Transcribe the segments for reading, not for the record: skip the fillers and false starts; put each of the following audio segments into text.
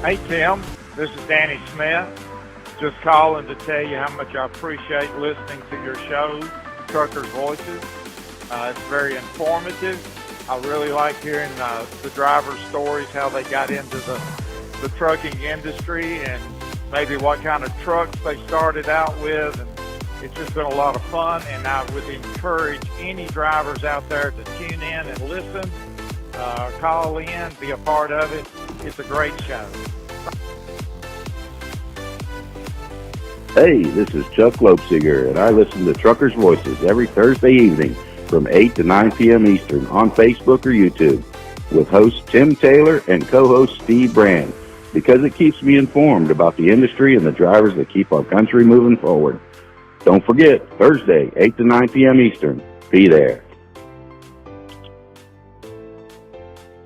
Hey, Tim. This is Danny Smith. Just calling to tell you how much I appreciate listening to your show, Truckers' Voices. It's very informative. I really like hearing the drivers' stories, how they got into the trucking industry and maybe what kind of trucks they started out with. And it's just been a lot of fun, and I would encourage any drivers out there to tune in and listen, call in, be a part of it. It's a great show. Hey, this is Chuck Lopesiger, and I listen to Truckers' Voices every Thursday evening from 8 to 9 p.m. Eastern on Facebook or YouTube with host Tim Taylor and co-host Steve Brand, because it keeps me informed about the industry and the drivers that keep our country moving forward. Don't forget, Thursday, 8 to 9 p.m. Eastern. Be there.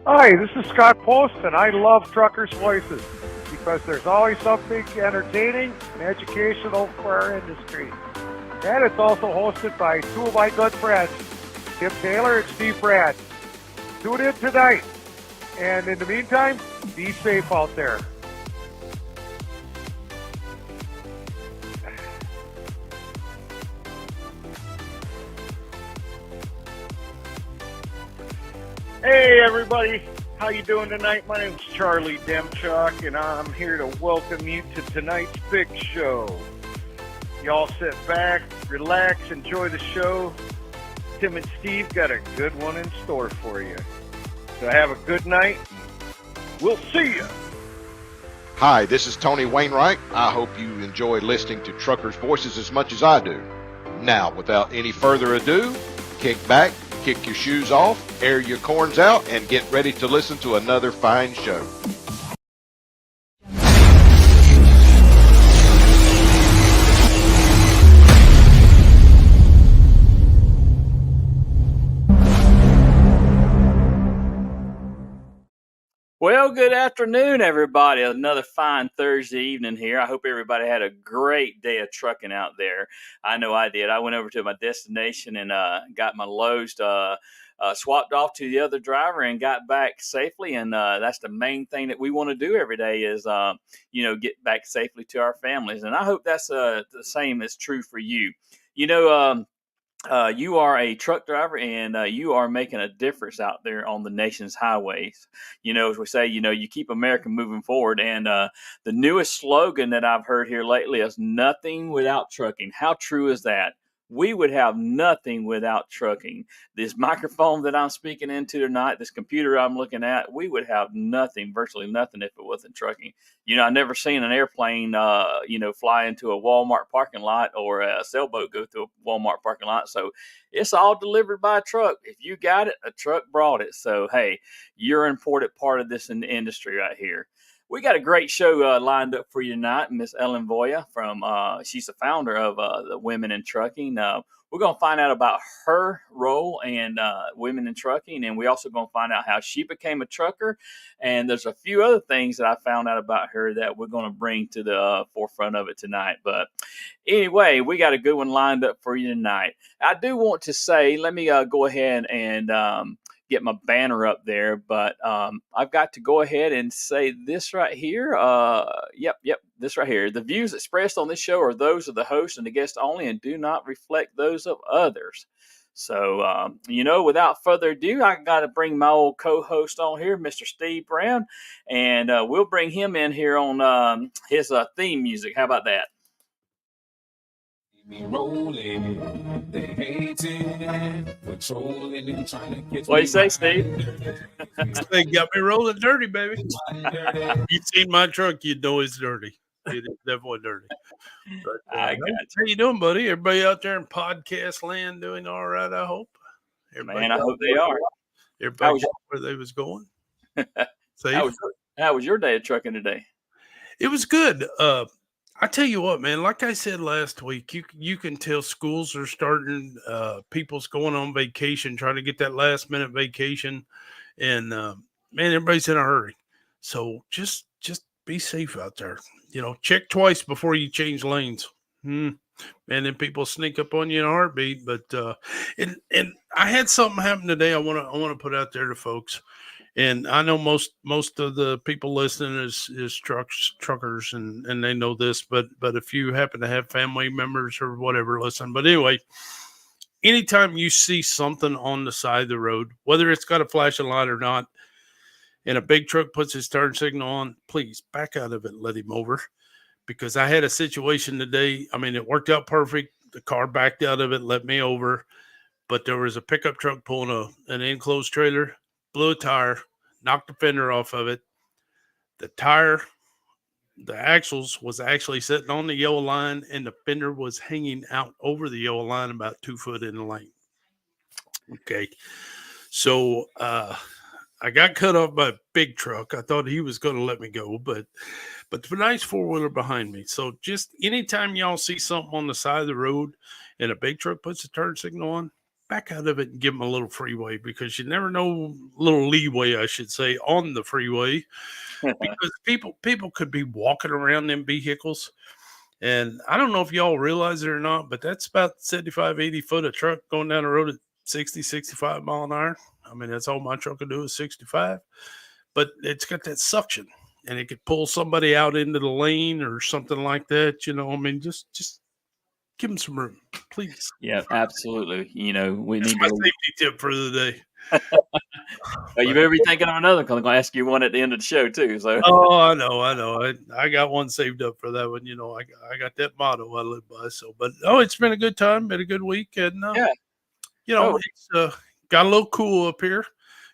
Hi, this is Scott Post, and I love Truckers' Voices because there's always something entertaining and educational for our industry. And it's also hosted by two of my good friends, Tim Taylor and Steve Brand. Tune in tonight. And in the meantime, be safe out there. Hey everybody, how you doing tonight? My name's Charlie Demchuk, and I'm here to welcome you to tonight's big show. Y'all sit back, relax, enjoy the show. Tim and Steve got a good one in store for you. So have a good night. We'll see you. Hi, this is Tony Wainwright. I hope you enjoy listening to Truckers' Voices as much as I do. Now, without any further ado, kick back, kick your shoes off, air your corns out, and get ready to listen to another fine show. Well, good afternoon, everybody. Another fine Thursday evening here. I hope everybody had a great day of trucking out there. I know I did. I went over to my destination and got my loads swapped off to the other driver and got back safely. And that's the main thing that we want to do every day is, get back safely to our families. And I hope that's the same is true for you. You are a truck driver and you are making a difference out there on the nation's highways. As we say, you keep America moving forward. And the newest slogan that I've heard here lately is nothing without trucking. How true is that? We would have nothing without trucking. This microphone that I'm speaking into tonight, this computer I'm looking at, we would have nothing, virtually nothing if it wasn't trucking. I've never seen an airplane, fly into a Walmart parking lot or a sailboat go through a Walmart parking lot. So it's all delivered by a truck. If you got it, a truck brought it. So, hey, you're an important part of this industry right here. We got a great show lined up for you tonight. Miss Ellen Voie she's the founder of the Women in Trucking. We're going to find out about her role and women in trucking, and we also going to find out how she became a trucker. And there's a few other things that I found out about her that we're going to bring to the forefront of it tonight. But anyway, we got a good one lined up for you tonight. I do want to say, let me go ahead and get my banner up there, but I've got to go ahead and say this right here. This right here. The views expressed on this show are those of the host and the guest only and do not reflect those of others. So, without further ado, I got to bring my old co-host on here, Mr. Steve Brown, and we'll bring him in here on his theme music. How about that? Me rolling, they hating, patrolling and trying to get. What do you say, Steve? They got me rolling dirty, baby. You seen my truck, you know it's dirty. It is definitely dirty. But, I got you. How you doing, buddy? Everybody out there in podcast land doing all right, I hope. Man, I hope they are. Everybody got where they was going. Safe. How was your day of trucking today? It was good. I tell you what, man, like I said last week, you can tell schools are starting, people's going on vacation, trying to get that last minute vacation. And, man, everybody's in a hurry. So just be safe out there. Check twice before you change lanes. And then people sneak up on you in a heartbeat. But, and I had something happen today I want to put out there to folks. And I know most of the people listening is truckers, and they know this, but if you happen to have family members or whatever, listen. But anyway, anytime you see something on the side of the road, whether it's got a flashing light or not, and a big truck puts his turn signal on, please back out of it and let him over. Because I had a situation today. I mean, it worked out perfect. The car backed out of it, let me over. But there was a pickup truck pulling an enclosed trailer, blew a tire, knocked the fender off of it. The tire, the axles was actually sitting on the yellow line, and the fender was hanging out over the yellow line about 2 foot in the lane. Okay. So I got cut off by a big truck. I thought he was going to let me go, but the nice four-wheeler behind me. So just anytime y'all see something on the side of the road and a big truck puts a turn signal on, back out of it and give them a little freeway, because you never know, little leeway, I should say, on the freeway, because people could be walking around them vehicles. And I don't know if y'all realize it or not, but that's about 75, 80 foot of truck going down the road at 60, 65 mile an hour. I mean, that's all my truck can do is 65, but it's got that suction, and it could pull somebody out into the lane or something like that. I mean, just give them some room, please. Yeah, absolutely. We That's need my to. safety tip for the day. You better be thinking of another, because I'm going to ask you one at the end of the show too. So. Oh, I know. I got one saved up for that one. I got that motto I live by. So, but it's been a good time, been a good week, and Yeah. it's got a little cool up here,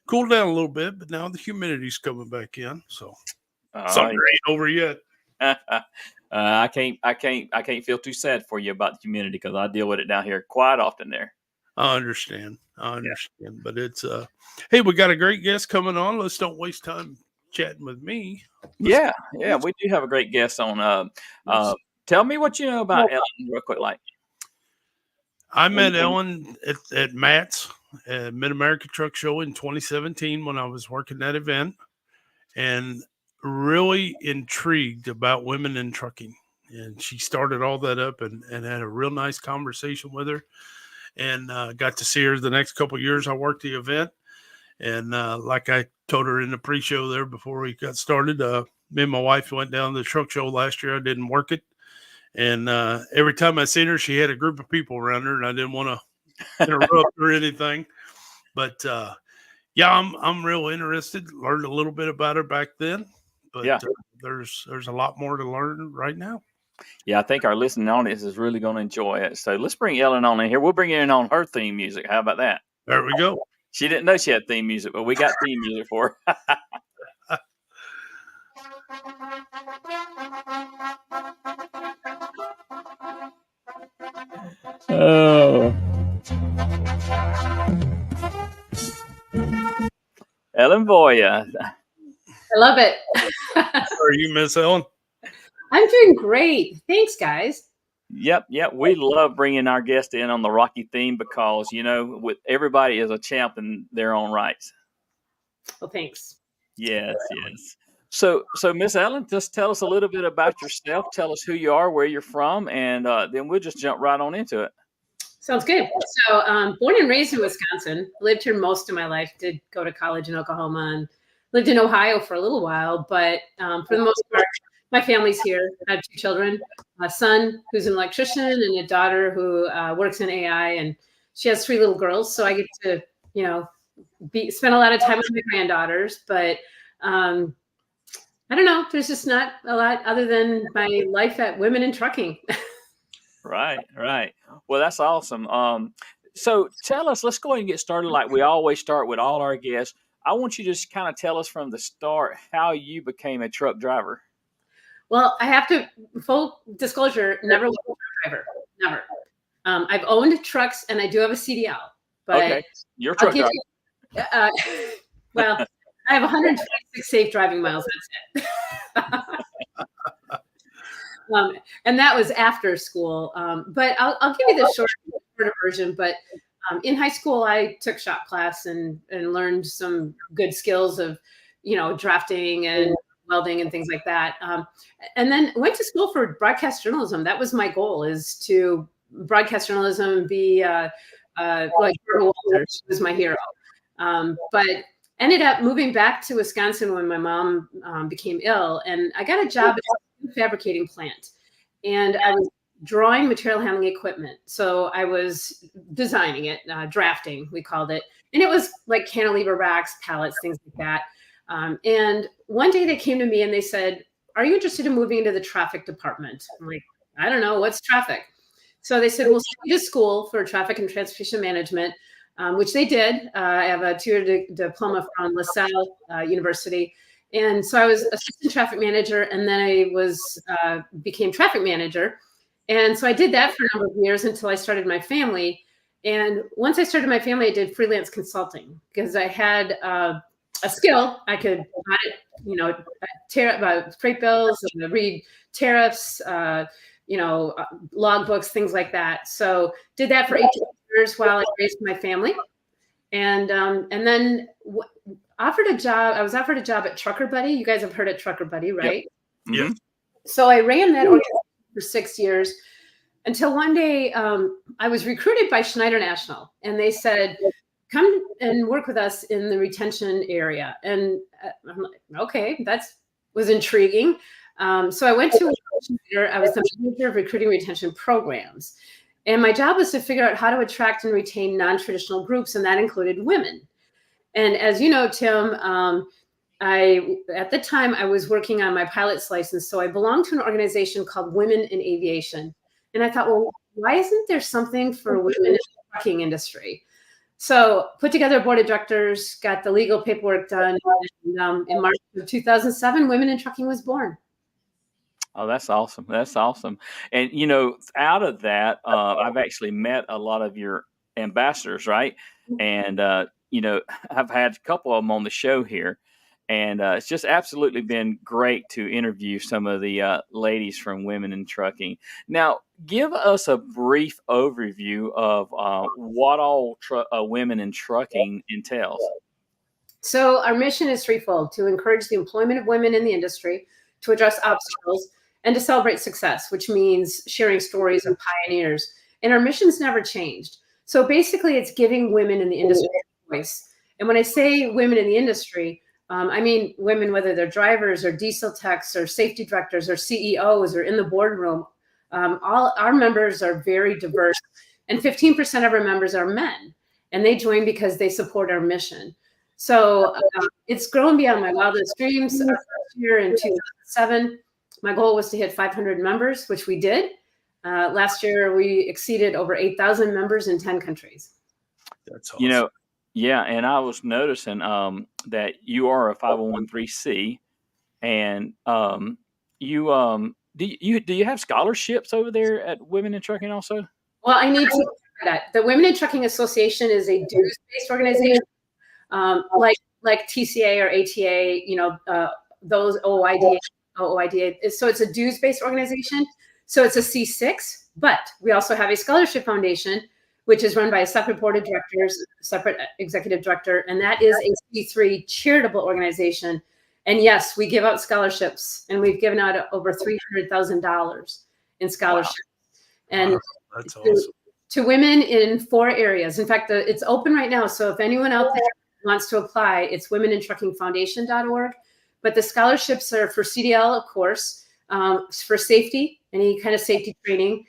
cooled down a little bit, but now the humidity's coming back in. So summer ain't over yet. I can't feel too sad for you about the humidity, because I deal with it down here quite often there. I understand, but it's hey, we got a great guest coming on. Let's don't waste time chatting with me. Yeah, we do have a great guest on. Tell me what you know about Ellen real quick. Like, I met Ellen at Matt's Mid-America Truck Show in 2017 when I was working that event, and really intrigued about women in trucking. And she started all that up and had a real nice conversation with her, and got to see her the next couple of years I worked the event. And like I told her in the pre-show there before we got started, me and my wife went down to the truck show last year. I didn't work it. And every time I seen her, she had a group of people around her, and I didn't want to interrupt or anything. But yeah, I'm real interested. Learned a little bit about her back then, but there's a lot more to learn right now. Yeah, I think our listening audience is really going to enjoy it. So let's bring Ellen on in here. We'll bring her in on her theme music. How about that? There we go. She didn't know she had theme music, but we got theme music for her. Oh. Ellen Voie. I love it. How are you, Miss Ellen? I'm doing great. Thanks, guys. Yep. We love bringing our guest in on the Rocky theme, because, with everybody is a champ in their own rights. Well, thanks. Yes. So Miss Ellen, just tell us a little bit about yourself. Tell us who you are, where you're from, and then we'll just jump right on into it. Sounds good. So born and raised in Wisconsin, lived here most of my life, did go to college in Oklahoma, and lived in Ohio for a little while. But for the most part, my family's here. I have 2 children, a son who's an electrician and a daughter who works in AI, and she has 3 little girls. So I get to, spend a lot of time with my granddaughters. But I don't know. There's just not a lot other than my life at Women in Trucking. Right. Well, that's awesome. So tell us, let's go ahead and get started like we always start with all our guests. I want you to just kind of tell us from the start how you became a truck driver. Well, I have to, full disclosure, never was a truck driver. Never. I've owned trucks, and I do have a CDL. But okay, you're a truck driver. Well, I have 126 safe driving miles. That's it. And that was after school. But I'll give you the shorter version. But in high school, I took shop class and learned some good skills of, drafting and welding and things like that. And then went to school for broadcast journalism. That was my goal, is to broadcast journalism, be like Barbara Walters, who was my hero. But ended up moving back to Wisconsin when my mom became ill, and I got a job at a fabricating plant, and I was drawing material handling equipment. So I was designing it, drafting, we called it, and it was like cantilever racks, pallets, things like that. And one day they came to me and they said, "Are you interested in moving into the traffic department?" I'm like, "I don't know, what's traffic?" So they said, "We'll send you to school for traffic and transportation management," which they did. I have a 2-year diploma from LaSalle University. And so I was assistant traffic manager, and then I was became traffic manager. And so I did that for a number of years until I started my family. And once I started my family, I did freelance consulting because I had a skill. I could, freight bills, and read tariffs, logbooks, things like that. So did that for 18 years while I raised my family, and then offered a job. I was offered a job at Trucker Buddy. You guys have heard of Trucker Buddy, right? Yeah. Mm-hmm. So I ran that organization for 6 years until one day I was recruited by Schneider National, and they said, "Come and work with us in the retention area." And I'm like, okay, that was intriguing. So I went to Schneider. I was the manager of recruiting retention programs. And my job was to figure out how to attract and retain non-traditional groups, and that included women. And as you know, Tim, at the time I was working on my pilot's license, so I belonged to an organization called Women in Aviation. And I thought, well, why isn't there something for women in the trucking industry? So put together a board of directors, got the legal paperwork done, and in March of 2007, Women in Trucking was born. Oh, that's awesome. That's awesome. And, out of that, I've actually met a lot of your ambassadors, right? And, I've had a couple of them on the show here. And it's just absolutely been great to interview some of the ladies from Women in Trucking. Now, give us a brief overview of what all Women in Trucking entails. So our mission is threefold: to encourage the employment of women in the industry, to address obstacles, and to celebrate success, which means sharing stories of pioneers. And our mission's never changed. So basically, it's giving women in the industry a voice. And when I say women in the industry, I mean women, whether they're drivers or diesel techs or safety directors or CEOs or in the boardroom. All our members are very diverse, and 15% of our members are men, and they join because they support our mission. So it's grown beyond my wildest dreams. Our first year in 2007, my goal was to hit 500 members, which we did. Last year, we exceeded over 8,000 members in 10 countries. That's awesome. Yeah, and I was noticing that you are a 501(c), and do you have scholarships over there at Women in Trucking also? Well, I need to say that the Women in Trucking Association is a dues-based organization, like TCA or ATA. Those OIDA. So it's a dues-based organization. So it's a C6, but we also have a scholarship foundation, which is run by a separate board of directors, separate executive director, and that is a C3 charitable organization. And yes, we give out scholarships, and we've given out over $300,000 in scholarships. Wow. And that's awesome. To women in 4 areas. In fact, it's open right now. So if anyone out there wants to apply, it's womenintruckingfoundation.org. But the scholarships are for CDL, of course, for safety, any kind of safety training,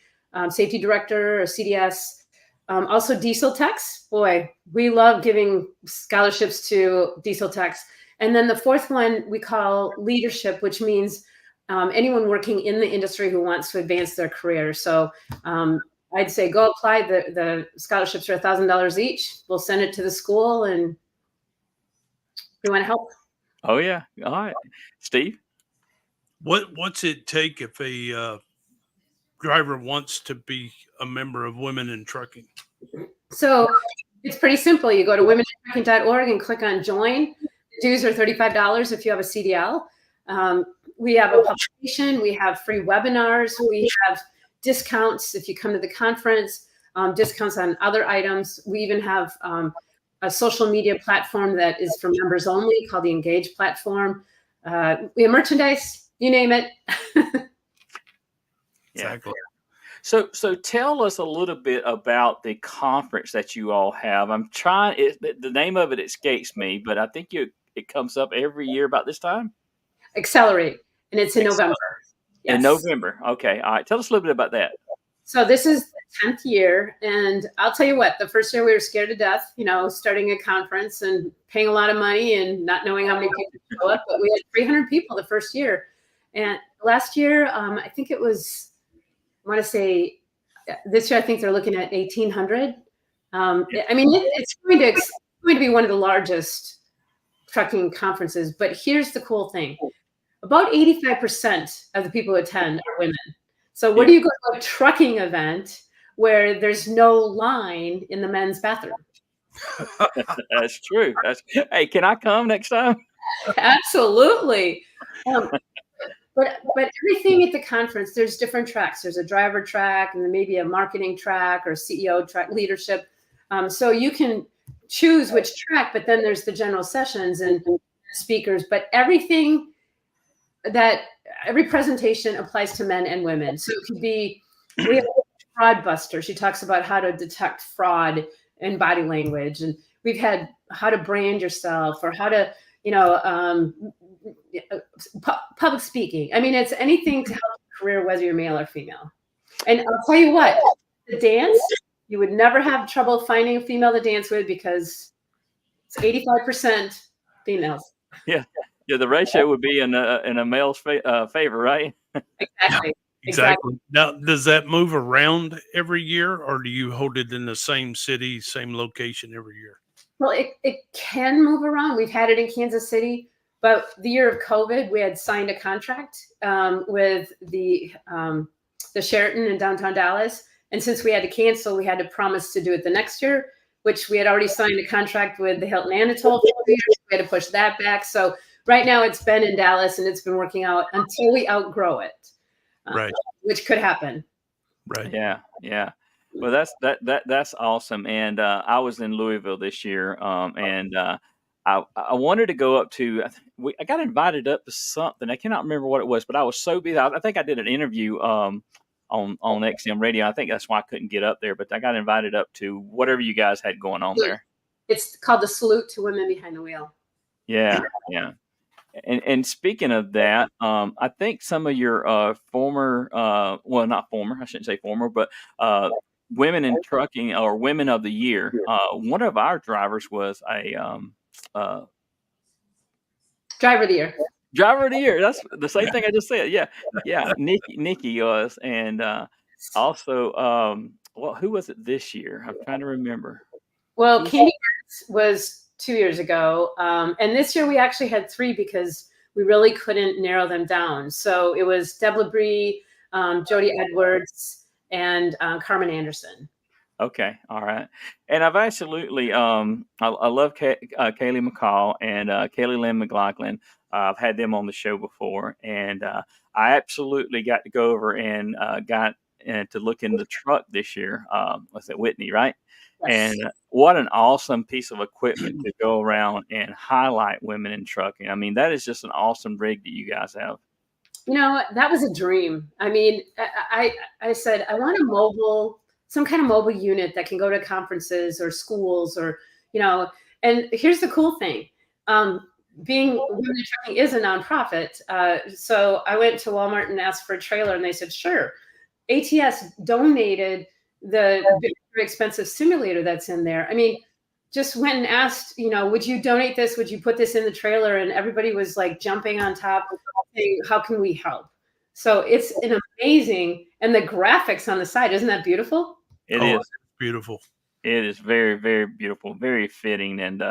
safety director or CDS. Also diesel techs. Boy, we love giving scholarships to diesel techs. And then the 4th one we call leadership, which means anyone working in the industry who wants to advance their career. So I'd say go apply. The scholarships are $1,000 each. We'll send it to the school, and we want to help. Oh, yeah. All right. Steve? What's it take if a driver wants to be a member of Women in Trucking? So it's pretty simple. You go to womenintrucking.org and click on join. Dues are $35 if you have a CDL. We have a publication. We have free webinars. We have discounts if you come to the conference, discounts on other items. We even have a social media platform that is for members only called the Engage platform. We have merchandise, you name it. Exactly. So tell us a little bit about the conference that you all have. I'm trying the name of it escapes me, but I think it comes up every year about this time. Accelerate, and it's in Ex- November. In Yes. November. Okay. All right. Tell us a little bit about that. So this is the 10th year, and I'll tell you what, the first year we were scared to death, starting a conference and paying a lot of money and not knowing how many people would show up, but we had 300 people the first year. And last year, I think it was, I want to say, this year I think they're looking at 1,800. It's going to be one of the largest trucking conferences, but here's the cool thing. About 85% of the people who attend are women. So where do you go to a trucking event where there's no line in the men's bathroom? That's true. Hey, can I come next time? Absolutely. But everything at the conference, there's different tracks. There's a driver track, and then maybe a marketing track or CEO track, leadership. So you can choose which track, but then there's the general sessions and speakers. But every presentation applies to men and women. So it could be, we have a fraud buster. She talks about how to detect fraud in body language. And we've had how to brand yourself, or how to, public speaking. I mean, it's anything to help your career, whether you're male or female. And I'll tell you what, the dance, you would never have trouble finding a female to dance with, because it's 85% females. Yeah. Yeah, the ratio would be in a male's favor, right? Exactly. Now, does that move around every year, or do you hold it in the same city, same location every year? Well, it can move around. We've had it in Kansas City, but the year of COVID, we had signed a contract with the Sheraton in downtown Dallas. And since we had to cancel, we had to promise to do it the next year, which we had already signed a contract with the Hilton Anatole for 2 years. We had to push that back. So right now it's been in Dallas, and it's been working out until we outgrow it, right? Which could happen. Right. Yeah. Yeah. Well, that's awesome. And I was in Louisville this year, and I wanted to go up to. I got invited up to something. I cannot remember what it was, but I was so busy. I think I did an interview on XM Radio. I think that's why I couldn't get up there. But I got invited up to whatever you guys had going on there. It's called the Salute to Women Behind the Wheel. Yeah. Yeah. And speaking of that, I think some of your former, well, not former, I shouldn't say former, but women in trucking, or women of the year. One of our drivers was a driver of the year. Driver of the year. That's the same thing I just said. Yeah, yeah. Nikki was, and also, well, who was it this year? I'm trying to remember. Well, Candy was 2 years ago, and this year we actually had 3 because we really couldn't narrow them down. So it was Deb LeBrie, Jody Edwards, and Carmen Anderson. Okay, all right. And I've absolutely, I love Kaylee McCall and Kaylee Lynn McLaughlin. I've had them on the show before, and I absolutely got to go over and got to look in the truck this year. What's it, Whitney, right? Yes. And what an awesome piece of equipment to go around and highlight women in trucking. I mean, that is just an awesome rig that you guys have. You know, that was a dream. I mean, I said, I want some kind of mobile unit that can go to conferences or schools, or, and here's the cool thing. Being Women in Trucking is a nonprofit. So I went to Walmart and asked for a trailer, and they said, sure. ATS donated the very expensive simulator that's in there. I mean, just went and asked, would you donate this? Would you put this in the trailer? And everybody was like jumping on top, saying, how can we help? So it's an amazing, and the graphics on the side, isn't that beautiful? It is beautiful. It is very, very beautiful, very fitting, and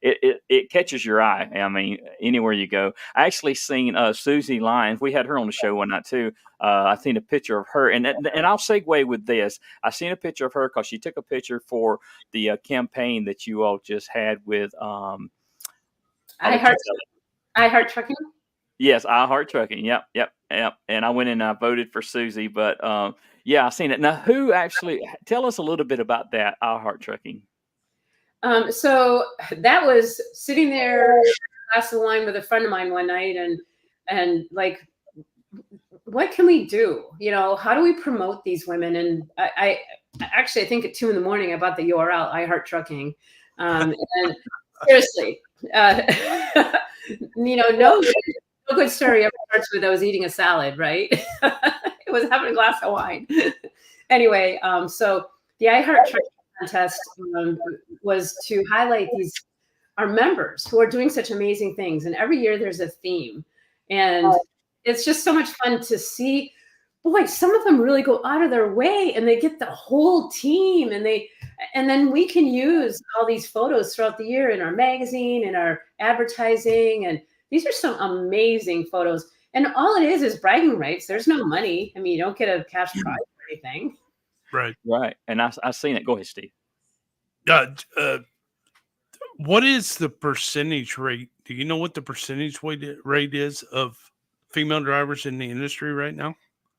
it catches your eye. I mean, anywhere you go. I actually seen Susie Lyons. We had her on the show one night too. I seen a picture of her, and I'll segue with this. I seen a picture of her because she took a picture for the campaign that you all just had with I Heart Trucking. Yes, I Heart Trucking. Yep. And I went and I voted for Susie, but yeah, I seen it. Now, who actually? Tell us a little bit about that. I Heart Trucking. So that was sitting there, glass of wine with a friend of mine one night, and like what can we do? How do we promote these women? And I actually, I think at 2 a.m, I bought the URL, I Heart Trucking. And seriously, no good story ever starts with I was eating a salad, right? It was having a glass of wine. Anyway, so the I Heart Trucking contest was to highlight our members who are doing such amazing things. And every year there's a theme. And it's just so much fun to see. Boy, some of them really go out of their way and they get the whole team, and then we can use all these photos throughout the year in our magazine, in our advertising. And these are some amazing photos. And all it is bragging rights. There's no money. I mean, you don't get a cash prize or anything. Right. And I've seen it. Go ahead, Steve. What is the percentage rate? Do you know what the percentage rate is of female drivers in the industry right now?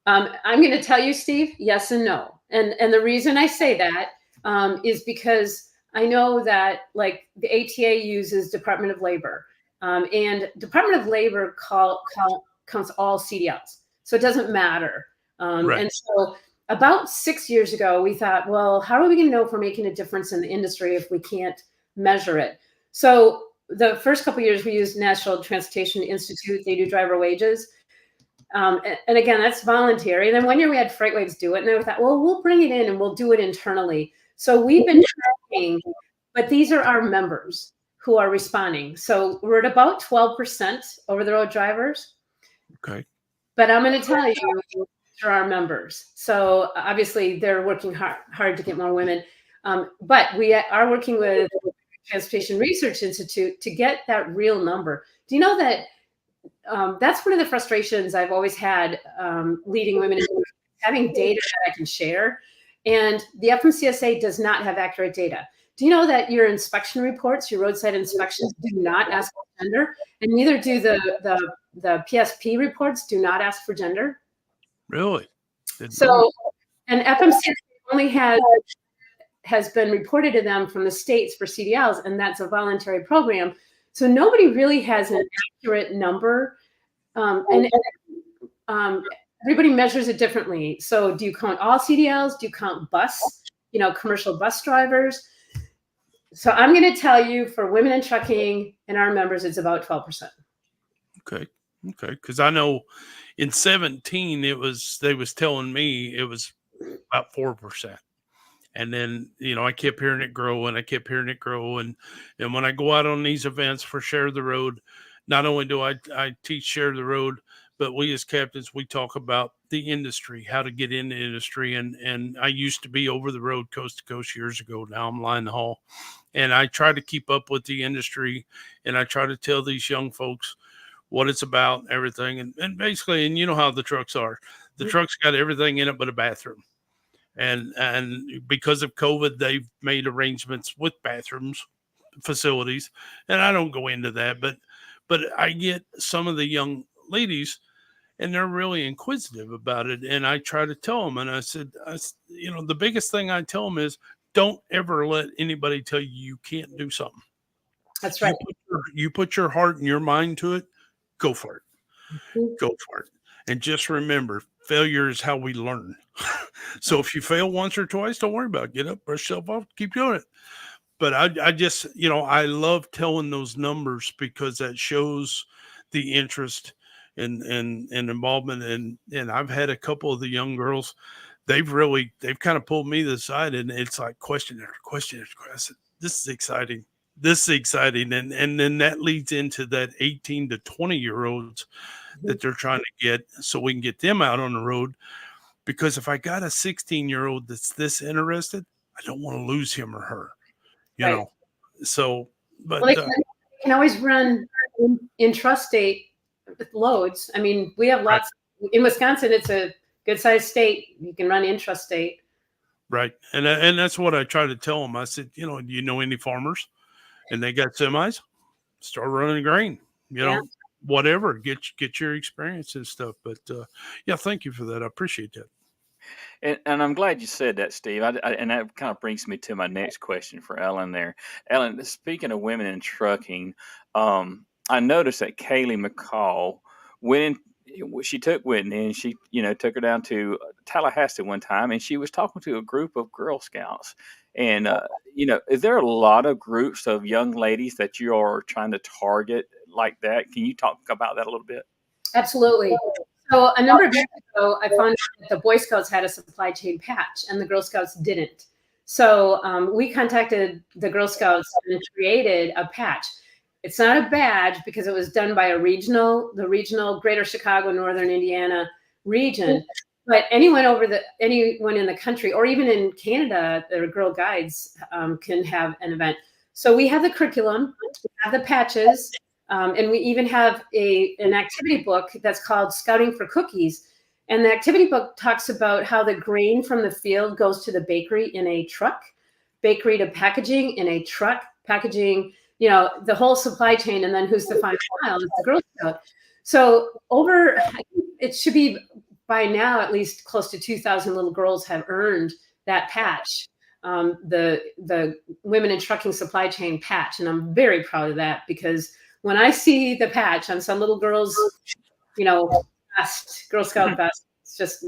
I'm going to tell you, Steve, yes and no. And the reason I say that is because I know that like the ATA uses Department of Labor, and Department of Labor counts all CDLs. So it doesn't matter. Right. And so about 6 years ago, we thought, well, how are we going to know if we're making a difference in the industry if we can't measure it? So the first couple of years we used National Transportation Institute. They do driver wages. And again, that's voluntary. And then one year we had FreightWaves do it. And I thought, well, we'll bring it in and we'll do it internally. So we've been tracking, but these are our members who are responding. So we're at about 12% over-the-road drivers. Okay. But I'm going to tell you, for our members. So obviously they're working hard to get more women. But we are working with Transportation Research Institute to get that real number. Do you know that that's one of the frustrations I've always had leading women, having data that I can share. And the FMCSA does not have accurate data. Do you know that your inspection reports, your roadside inspections, do not ask for gender? And neither do the PSP reports do not ask for gender? Really? So, and FMCSA only has been reported to them from the states for CDLs, and that's a voluntary program. So nobody really has an accurate number, and everybody measures it differently. So do you count all CDLs? Do you count commercial bus drivers? So I'm going to tell you, for women in trucking and our members, it's about 12%. Okay. Because I know in 2017 they was telling me it was about 4%. And then, I kept hearing it grow and and when I go out on these events for Share the Road, not only do I teach Share the Road, but we as captains, we talk about the industry, how to get in the industry. And I used to be over the road coast to coast years ago. Now I'm line the haul, and I try to keep up with the industry, and I try to tell these young folks what it's about, everything. And basically, and you know how the trucks are. The truck's got everything in it but a bathroom. And because of COVID, they've made arrangements with bathrooms, facilities, and I don't go into that, but I get some of the young ladies, and they're really inquisitive about it. And I try to tell them, and I said, the biggest thing I tell them is, don't ever let anybody tell you can't do something. That's right. You put your heart and your mind to it, go for it. Go for it. And just remember, failure is how we learn. So if you fail once or twice, don't worry about it. Get up, brush yourself off, keep doing it. But I just, I love telling those numbers because that shows the interest and involvement. And I've had a couple of the young girls, they've kind of pulled me to the side, and it's like question after question after question. I said, this is exciting. And then that leads into that 18 to 20-year-olds that they're trying to get, so we can get them out on the road. Because if I got a 16-year-old that's this interested, I don't want to lose him or her, you know? So, but they can always run intrastate loads. I mean, we have lots in Wisconsin. It's a good sized state. You can run intrastate. Right. And that's what I try to tell them. I said, do you know any farmers? And they got semis, start running grain, whatever, get your experience and stuff. But thank you for that. I appreciate that. And I'm glad you said that, Steve. And that kind of brings me to my next question for Ellen there. Ellen, speaking of women in trucking, I noticed that Kaylee McCall she took Whitney and she, took her down to Tallahassee one time, and she was talking to a group of Girl Scouts. And, is there a lot of groups of young ladies that you are trying to target like that? Can you talk about that a little bit? Absolutely. So a number of years ago, I found out that the Boy Scouts had a supply chain patch and the Girl Scouts didn't. So we contacted the Girl Scouts and created a patch. It's not a badge because it was done by the regional Greater Chicago, Northern Indiana region. But anyone in the country, or even in Canada, their Girl Guides can have an event. So we have the curriculum, we have the patches, and we even have an activity book that's called Scouting for Cookies. And the activity book talks about how the grain from the field goes to the bakery in a truck, bakery to packaging in a truck, packaging, the whole supply chain, and then who's the final mile? It's the Girl Scout. So it should be by now at least close to 2,000 little girls have earned that patch, the Women in Trucking Supply Chain patch. And I'm very proud of that, because when I see the patch on some little girl's, vest, Girl Scout vest, it's just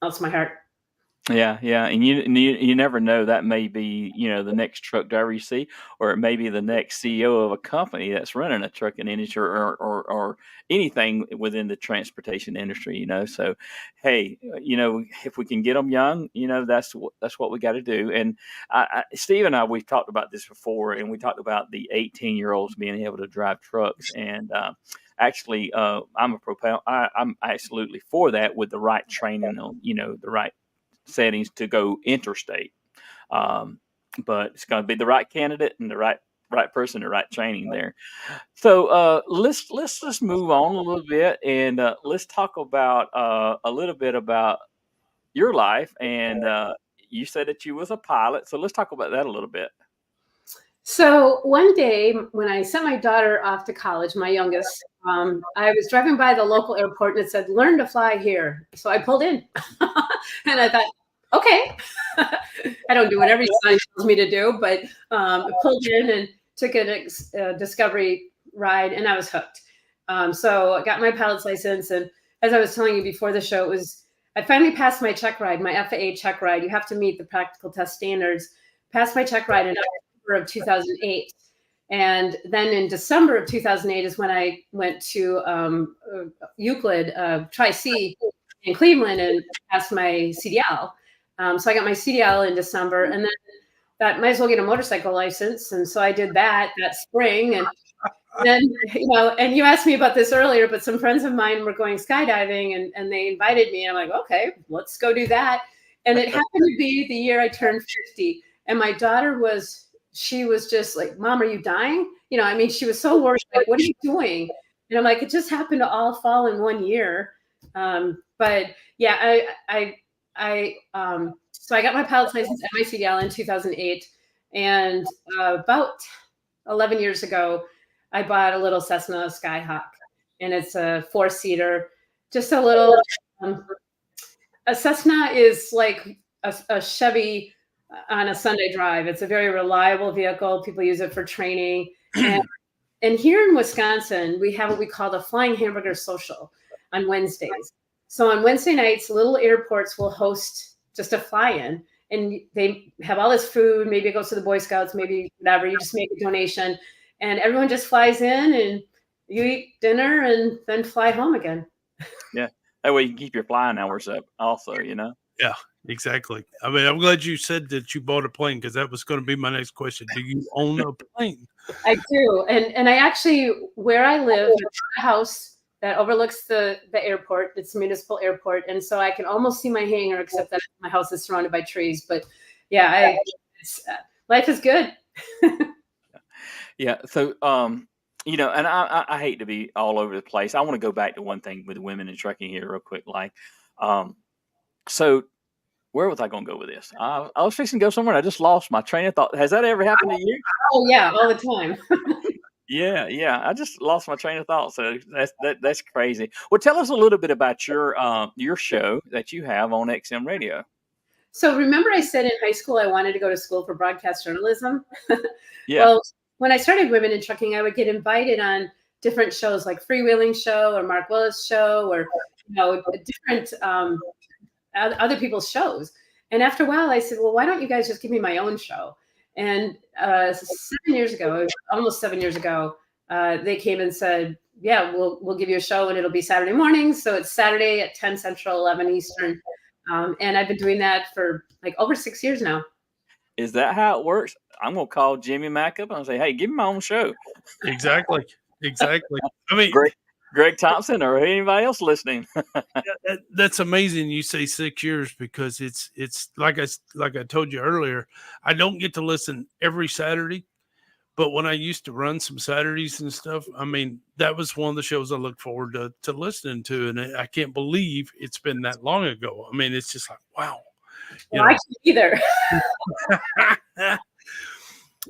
melts my heart. Yeah, and you never know. That may be the next truck driver you see, or it may be the next CEO of a company that's running a trucking industry or anything within the transportation industry. So, hey, if we can get them young, that's what we got to do. And Steve and I, we've talked about this before, and we talked about the 18-year-olds being able to drive trucks. And actually, I'm absolutely for that, with the right training on the right settings to go interstate, but it's going to be the right candidate and the right person, the right training there. So let's just move on a little bit, and let's talk about a little bit about your life. And you said that you was a pilot, so let's talk about that a little bit. So one day when I sent my daughter off to college, my youngest, I was driving by the local airport and it said, "Learn to fly here." So I pulled in and I thought, okay, I don't do what every sign tells me to do, but I pulled in and took a discovery ride, and I was hooked. So I got my pilot's license. And as I was telling you before the show, I finally passed my check ride, my FAA check ride. You have to meet the practical test standards. Passed my check ride in October of 2008. And then in December of 2008 is when I went to Euclid, Tri-C in Cleveland, and passed my CDL. So I got my CDL in December, and then that might as well get a motorcycle license. And so I did that spring. And then, and you asked me about this earlier, but some friends of mine were going skydiving, and they invited me. And I'm like, okay, let's go do that. And it happened to be the year I turned 50. And my daughter she was just like, "Mom, are you dying?" She was so worried, like, "What are you doing?" And I'm like, it just happened to all fall in one year. But yeah, so I got my pilot's license and my CDL in 2008. And about 11 years ago, I bought a little Cessna Skyhawk, and it's a 4-seater, just a little, a Cessna is like a Chevy on a Sunday drive. It's a very reliable vehicle. People use it for training. And here in Wisconsin, we have what we call the Flying Hamburger Social on Wednesdays. So on Wednesday nights, little airports will host just a fly-in, and they have all this food. Maybe it goes to the Boy Scouts, maybe whatever. You just make a donation, and everyone just flies in, and you eat dinner and then fly home again. Yeah, that way you can keep your flying hours up also, Yeah, exactly. I mean, I'm glad you said that you bought a plane, because that was going to be my next question. Do you own a plane? I do. And I actually, where I live, it's a house that overlooks the airport. It's a municipal airport. And so I can almost see my hangar, except that my house is surrounded by trees. But yeah, life is good. Yeah. So, and I hate to be all over the place. I want to go back to one thing with women in trucking here real quick. So where was I going to go with this? I was fixing to go somewhere, and I just lost my train of thought. Has that ever happened to you? Oh yeah, all the time. Yeah. I just lost my train of thought. So that's crazy. Well, tell us a little bit about your show that you have on XM Radio. So remember I said in high school I wanted to go to school for broadcast journalism? Yeah. Well, when I started Women in Trucking, I would get invited on different shows like Freewheeling Show or Mark Willis Show or different other people's shows. And after a while, I said, well, why don't you guys just give me my own show? And 7 years ago, they came and said, yeah, we'll give you a show and it'll be Saturday mornings. So it's Saturday at 10 Central, 11 Eastern. And I've been doing that for like over 6 years now. Is that how it works? I'm going to call Jimmy Mack up and say, hey, give me my own show. Exactly. I mean, Greg Thompson or anybody else listening. That's amazing. You say 6 years because it's like I told you earlier, I don't get to listen every Saturday, but when I used to run some Saturdays and stuff, I mean, that was one of the shows I look forward to listening to. And I can't believe it's been that long ago. I mean, it's just like, wow. I can't either.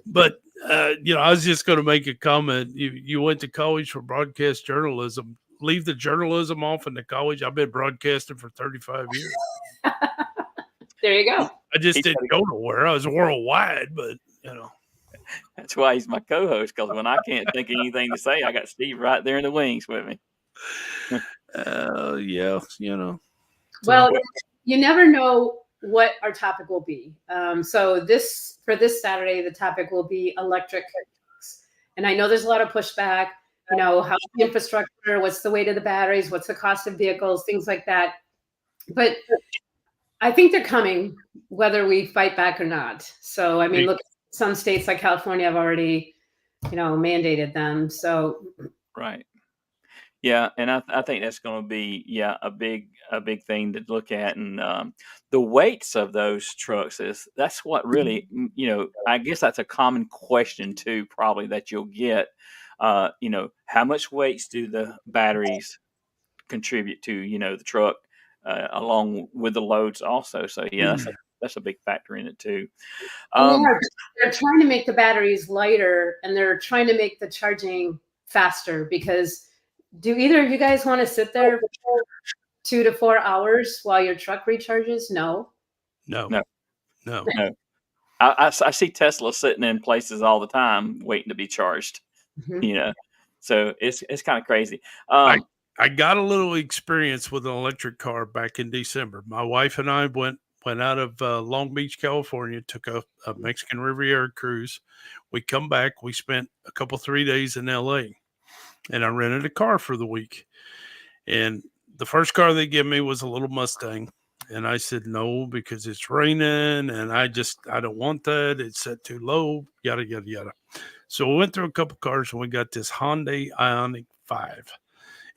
But, I was just going to make a comment. You went to college for broadcast journalism. Leave the journalism off in the college. I've been broadcasting for 35 years. There you go. I just didn't go nowhere. I was worldwide, but, That's why he's my co-host, because when I can't think of anything to say, I got Steve right there in the wings with me. Yeah, Well, you never know what our topic will be. So for this Saturday, the topic will be electric trucks. And I know there's a lot of pushback, how's the infrastructure, what's the weight of the batteries, what's the cost of vehicles, things like that. But I think they're coming, whether we fight back or not. So, I mean, look, some states like California have already, mandated them. So, right. Yeah, and I think that's going to be a big thing to look at, and the weights of those trucks that's what really I guess that's a common question too, probably that you'll get. How much weights do the batteries contribute to the truck along with the loads also? So that's a big factor in it too. They're trying to make the batteries lighter, and they're trying to make the charging faster because. Do either of you guys want to sit there for 2 to 4 hours while your truck recharges? No. I see Tesla sitting in places all the time waiting to be charged. Mm-hmm. So it's kind of crazy. I got a little experience with an electric car back in December. My wife and I went out of Long Beach, California, took a Mexican Riviera cruise. We come back. We spent 3 days in L.A., and I rented a car for the week. And the first car they gave me was a little Mustang. And I said no, because it's raining and I don't want that. It's set too low, yada, yada, yada. So we went through a couple cars and we got this Hyundai Ioniq 5.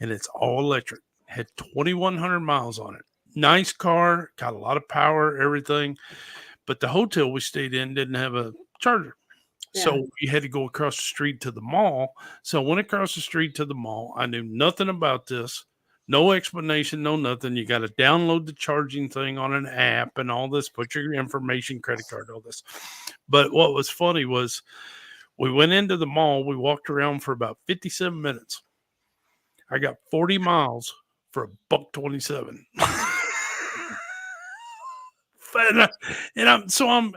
And it's all electric. Had 2,100 miles on it. Nice car, got a lot of power, everything. But the hotel we stayed in didn't have a charger. So we had to go across the street to the mall. So I went across the street to the mall. I knew nothing about this. No explanation, no nothing. You got to download the charging thing on an app and all this. Put your information, credit card, all this. But what was funny was we went into the mall. We walked around for about 57 minutes. I got 40 miles for $1.27.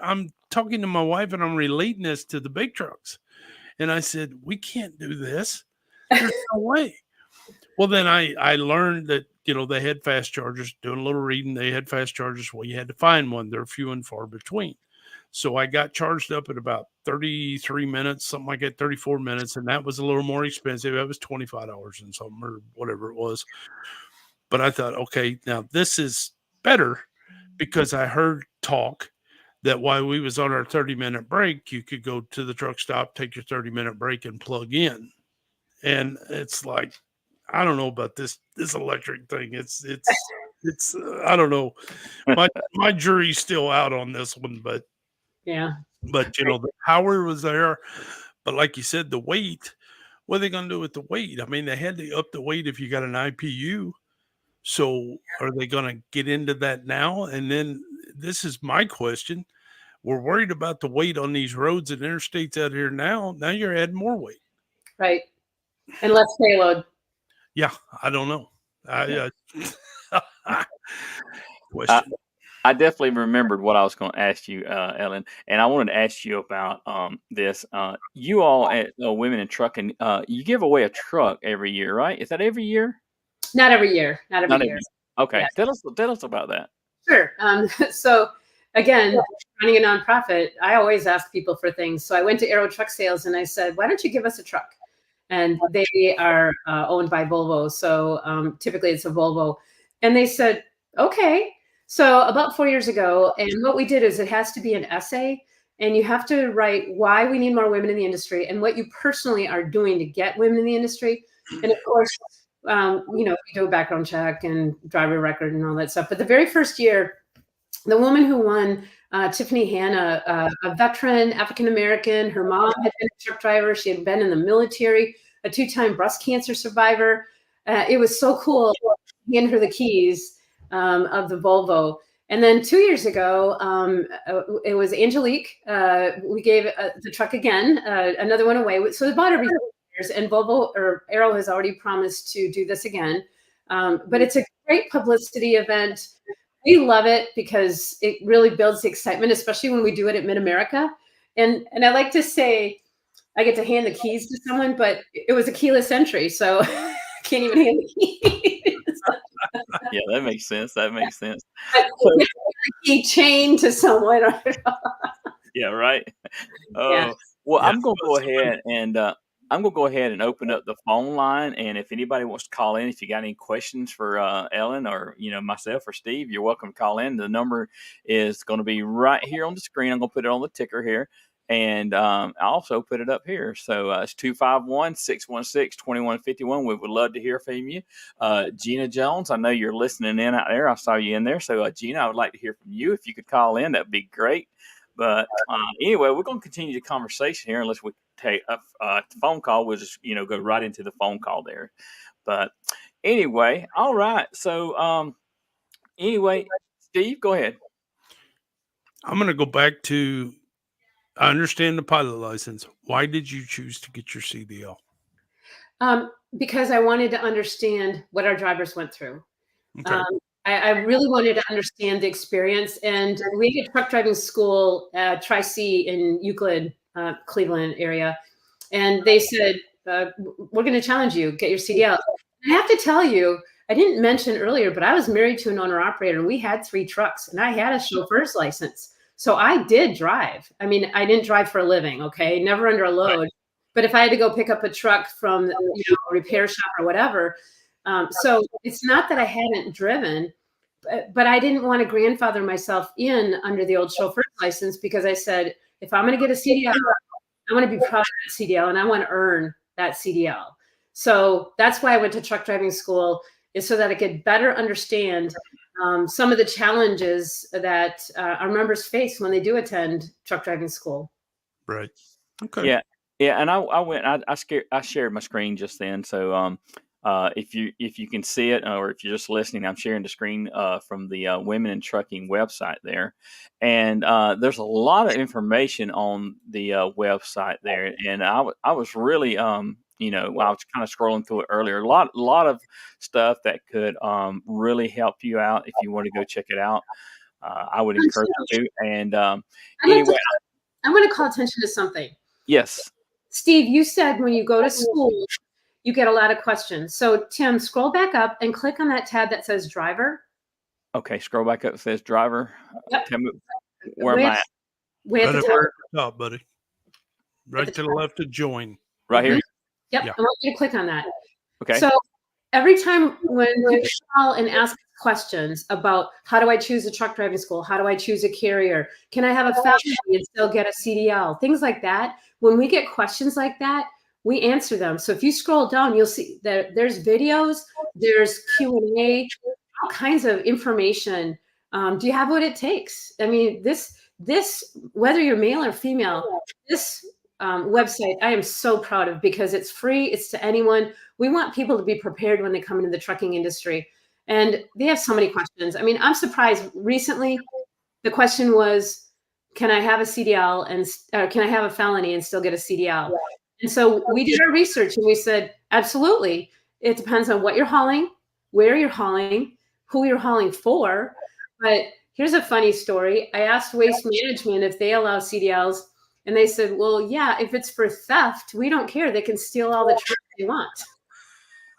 I'm talking to my wife and I'm relating this to the big trucks. And I said, we can't do this. There's no way. Well, then I learned that, they had fast chargers. Doing a little reading, they had fast chargers. Well, you had to find one. They're few and far between. So I got charged up at about 33 minutes, something like that, 34 minutes. And that was a little more expensive. That was $25 and something or whatever it was. But I thought, okay, now this is better because I heard talk that while we was on our 30-minute break, you could go to the truck stop, take your 30-minute break and plug in. And it's like, I don't know about this electric thing. It's I don't know. My jury's still out on this one, but the power was there. But like you said, the weight, what are they going to do with the weight? I mean, they had to up the weight if you got an IPU. So are they going to get into that now? And then this is my question. We're worried about the weight on these roads and interstates out here now. Now you're adding more weight. Right. And less payload. Yeah, I don't know. Question. I definitely remembered what I was going to ask you, Ellen, and I wanted to ask you about this. You all at Women in Trucking, you give away a truck every year, right? Is that every year? Not every year. Not every Not every year. year. Yeah. Okay, tell us about that. Sure. So again, running a nonprofit, I always ask people for things. So I went to Aero Truck Sales and I said, "Why don't you give us a truck?" And they are owned by Volvo, so typically it's a Volvo. And they said, "Okay." So about 4 years ago, and what we did is it has to be an essay, and you have to write why we need more women in the industry and what you personally are doing to get women in the industry. And of course, we do a background check and driver record and all that stuff. But the very first year, the woman who won, Tiffany Hanna, a veteran African American, her mom had been a truck driver. She had been in the military, a 2-time breast cancer survivor. It was so cool. Hand her the keys of the Volvo. And then 2 years ago, it was Angelique. We gave the truck again, another one away. So about every 2 years, and Volvo or Aero has already promised to do this again. But it's a great publicity event. We love it because it really builds the excitement, especially when we do it at Mid-America. And I like to say, I get to hand the keys to someone, but it was a keyless entry, so I can't even hand the keys. Yeah, that makes sense. That makes sense. So, key chain to someone. Yeah, right. Yeah. Well, Yeah, I'm gonna go ahead and open up the phone line. And if anybody wants to call in, if you got any questions for Ellen or myself or Steve, you're welcome to call in. The number is going to be right here on the screen. I'm gonna put it on the ticker here, and I also put it up here. So it's 251-616-2151. We would love to hear from you. Gina Jones, I know you're listening in out there. I saw you in there. So Gina, I would like to hear from you. If you could call in, that'd be great. But anyway, we're going to continue the conversation here unless we take a phone call. We'll just, go right into the phone call there. But anyway, all right. So anyway, Steve, go ahead. I'm going to go back to, I understand the pilot license. Why did you choose to get your CDL? Because I wanted to understand what our drivers went through. Okay. I really wanted to understand the experience. And we had a truck driving school, Tri-C in Euclid, Cleveland area. And they said, we're going to challenge you, get your CDL. And I have to tell you, I didn't mention earlier, but I was married to an owner operator and we had 3 trucks and I had a chauffeur's license. So I did drive. I mean, I didn't drive for a living, okay? Never under a load. Right. But if I had to go pick up a truck from, a repair shop or whatever, so it's not that I hadn't driven, but I didn't want to grandfather myself in under the old chauffeur's license because I said, if I'm going to get a CDL, I want to be proud of that CDL and I want to earn that CDL. So that's why I went to truck driving school, is so that I could better understand some of the challenges that our members face when they do attend truck driving school. Right. Okay. Yeah, and I shared my screen just then. So if you can see it, or if you're just listening, I'm sharing the screen from the Women in Trucking website there, and there's a lot of information on the website there, and I was really I was kind of scrolling through it earlier. A lot of stuff that could really help you out if you want to go check it out. I would encourage you to. And anyway, I want to call attention to something. Yes. Steve, you said when you go to school, you get a lot of questions. So, Tim, scroll back up and click on that tab that says driver. Okay, scroll back up. It says driver. Yep. Tell me, where am I at? Way at the top, buddy. Right to the left of join. Right here? Yep. Yeah. I want you to click on that. Okay. So every time when people call and ask questions about how do I choose a truck driving school? How do I choose a carrier? Can I have a felony and still get a CDL? Things like that. When we get questions like that, we answer them. So if you scroll down, you'll see that there's videos, there's Q&A, all kinds of information. Do you have what it takes? I mean, this whether you're male or female, this website I am so proud of because it's free. It's to anyone. We want people to be prepared when they come into the trucking industry. And they have so many questions. I mean, I'm surprised. Recently, the question was, can I have a CDL and can I have a felony and still get a CDL? And so we did our research and we said, absolutely. It depends on what you're hauling, where you're hauling, who you're hauling for. But Here's a funny story. I asked Waste Management if they allow CDLs, and they said, well, yeah, if it's for theft, we don't care. They can steal all the trash they want.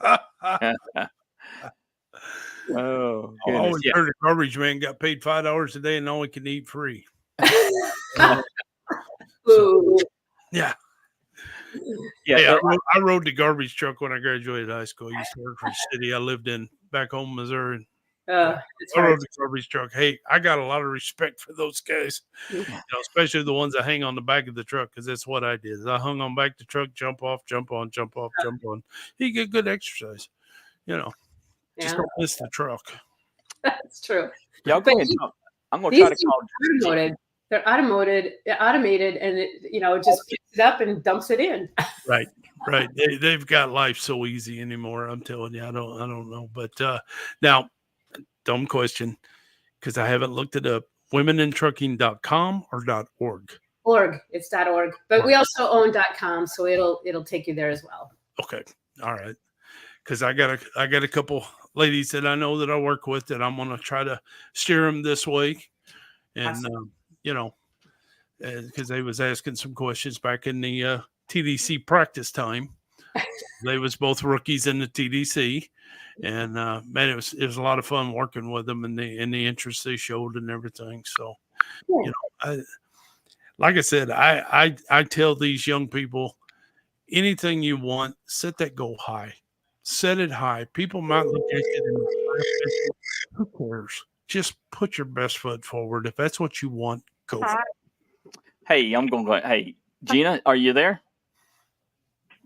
Oh, I goodness. always heard a garbage man got paid $5 a day and all he can eat free. Ooh. Yeah. Yeah. Hey, I rode the garbage truck when I graduated high school. I used to work for the city I lived in back home, Missouri. I rode the garbage truck. Hey, I got a lot of respect for those guys, especially the ones that hang on the back of the truck, because that's what I did. I hung on back of the truck, jump off, jump on, jump off, jump on. You get good exercise, Just don't miss the truck. That's true. Y'all go ahead. I'm going to try to call automated. They're automated, and it just picks it up and dumps it in. Right. They've got life so easy anymore. I'm telling you, I don't know. But now, dumb question, because I haven't looked it up. Womenintrucking.com or .org? Org. It's .org. But we also own .com, so it'll take you there as well. Okay. All right. Because I got a couple ladies that I know that I work with that I'm going to try to steer them this way. And, because they was asking some questions back in the TDC practice time. They was both rookies in the TDC. And man, it was a lot of fun working with them and the interest they showed and everything. So, like I said, I tell these young people, anything you want, set that goal high. Set it high. People might look at it and who cares? Just put your best foot forward. If that's what you want, go for it. Hey, I'm going to go. Hey, Gina, are you there?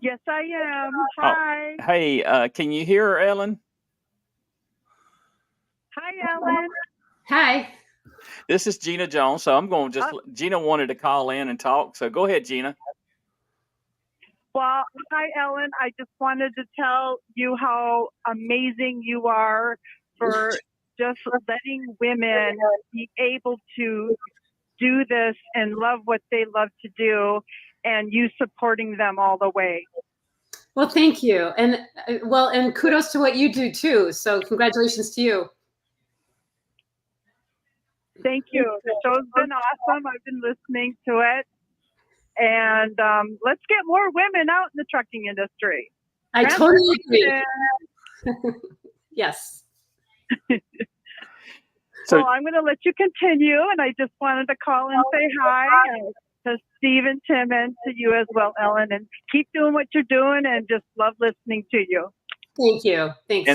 Yes, I am. Hi. Oh, hey, can you hear her, Ellen? Hi, Ellen. Hi. This is Gina Jones. So I'm going to Gina wanted to call in and talk. So go ahead, Gina. Well, hi, Ellen. I just wanted to tell you how amazing you are for just letting women be able to do this and love what they love to do, and you supporting them all the way. Well, thank you. And kudos to what you do too. So congratulations to you. Thank you. The show's been awesome. I've been listening to it. And let's get more women out in the trucking industry. I totally agree. Yes. So I'm going to let you continue, and I just wanted to call and say hi to Steve and Tim and to you as well, Ellen, and keep doing what you're doing and just love listening to you. Thank you. Thanks.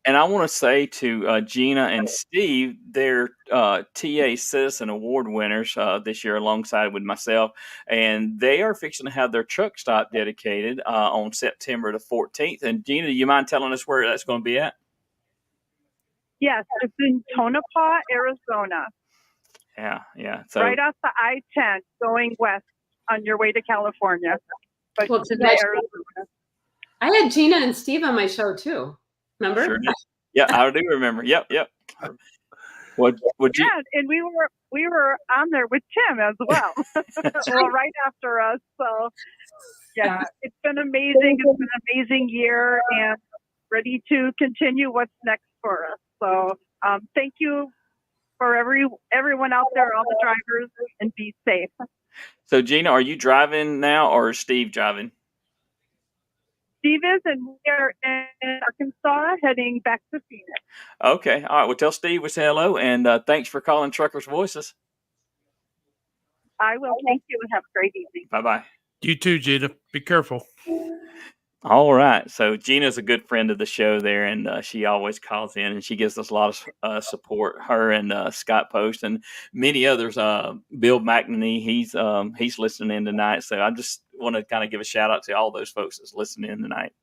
And I want to say to Gina and Steve, they're TA Citizen Award winners this year alongside with myself. And they are fixing to have their truck stop dedicated on September the 14th. And Gina, do you mind telling us where that's going to be at? Yes, it's in Tonopah, Arizona. Yeah. So right off the I-10 going west on your way to California. But well, Arizona. I had Gina and Steve on my show too. Remember? Sure. Yeah, I do remember. Yep. What you? Yeah, and we were on there with Tim as well. Well, right after us. So yeah, it's been amazing. It's been an amazing year, and ready to continue what's next for us. So thank you for everyone out there, all the drivers, and be safe. So Gina, are you driving now, or is Steve driving? Steve is, and we are in Arkansas heading back to Phoenix. Okay. All right. Well, tell Steve we say hello, and thanks for calling Truckers Voices. I will. Thank you, and have a great evening. Bye-bye. You too, Gina. Be careful. All right. So Gina's a good friend of the show there, and she always calls in, and she gives us a lot of support. Her and Scott Post and many others. Bill McNamee, he's listening in tonight. So I just want to kind of give a shout out to all those folks that's listening in tonight.